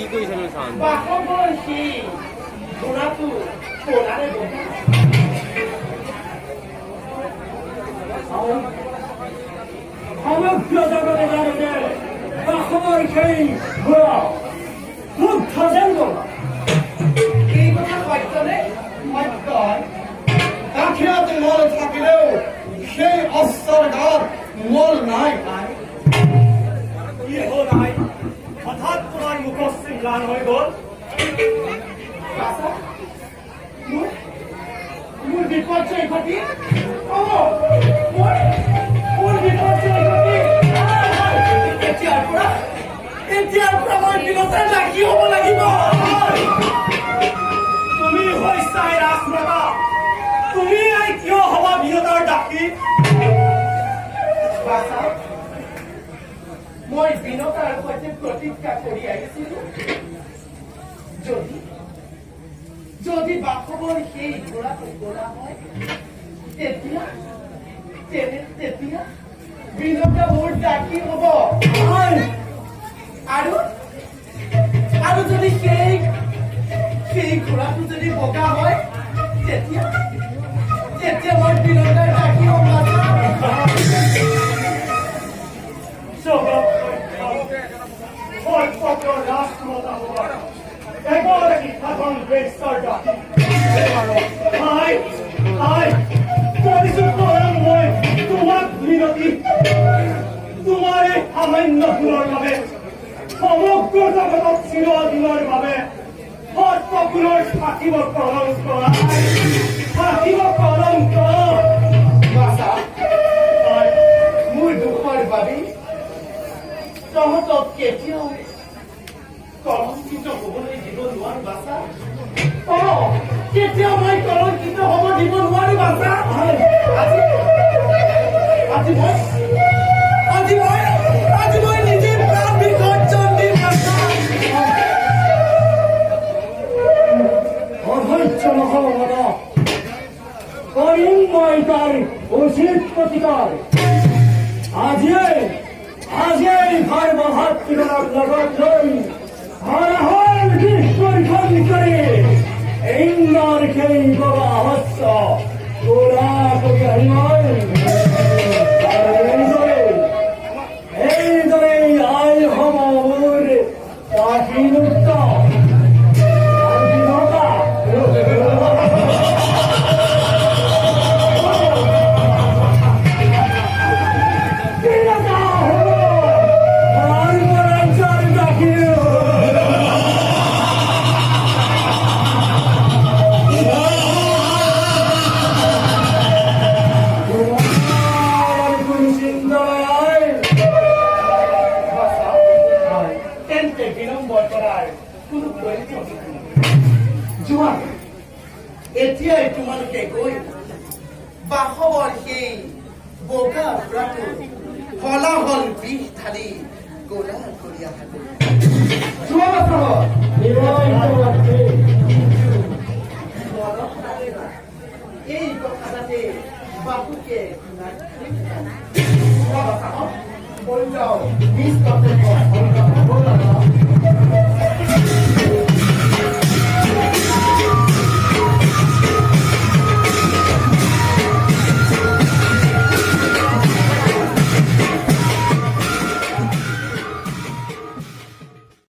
বাসৱৰ সেই ঘোঁৰাটো ক'লাৰে বগা সমগ্ৰ জগতে জানে যে বাসৱৰ সেই ঘোঁৰা মুগ্ধ যেন বগা এই কথা সত্যনে সত্য গাখীৰত মল থাকিলেও সেই অস্ত্ৰৰ গাত মল নাই পায় কি হ'ল নাই হঠাৎ তোমাৰ মুখশ্ৰী ম্লান হৈ গ'ল মোৰ বিপৰ্যয় ঘটি মোৰ বিপৰ্যয় ঘটি এতিয়াৰ পৰা মই বিনতে লাগি হ'ব লাগিব তুমি হৈছাই ৰাজমাতা তুমি কিয় হবা বিনতাৰ ডাকি মই বিনতাৰ সৈতে প্ৰতিজ্ঞা কৰি আহিছিলো যদি বাসৱৰ সেই ঘোঁৰাটো গলা হয় তেতিয়া বিনতা মোৰ ডাকি হব আৰু যদি সেই ঘোঁৰাটো যদি বগা হয় তেতিয়া মই বিনতাৰ ডাকি হব তোমাৰে সামান্য ফুলৰ বাবে সমগ্ৰ জগতক চিৰদিনৰ বাবে সৰ্পকুলৰ থাকিব কলংক মোৰ দুখৰ বাবে তহঁতক কেতিয়াও কলংকিত হবলৈ দিব নোৱাৰো বাছা কেতিয়াও মই কলংকিত হব দিব নোৱাৰো বাছা আজি মই নিজে প্ৰাণ বিসৰ্জন দিম বাছা অধৈৰ্য নহ'ব কৰিম মই তাৰ উচিত প্ৰতিকাৰ আজিয়েই ভাই মহাত্মীগণক লগত লৈ হৰহৰ গীত পৰিখন কৰি ইন্দ্ৰৰ সেই বগা হস্ত গোৰা কৰি আহিম এইদৰে আই হম মোৰ পাহিনুক্ত এতিয়াই তোমালোকে গৈ বাসৱৰ সেই বগা ঘোঁৰাটো হলাহল বিষ ঢালি গোলা কৰি এই কথা যাতে বাপুকে বল যাও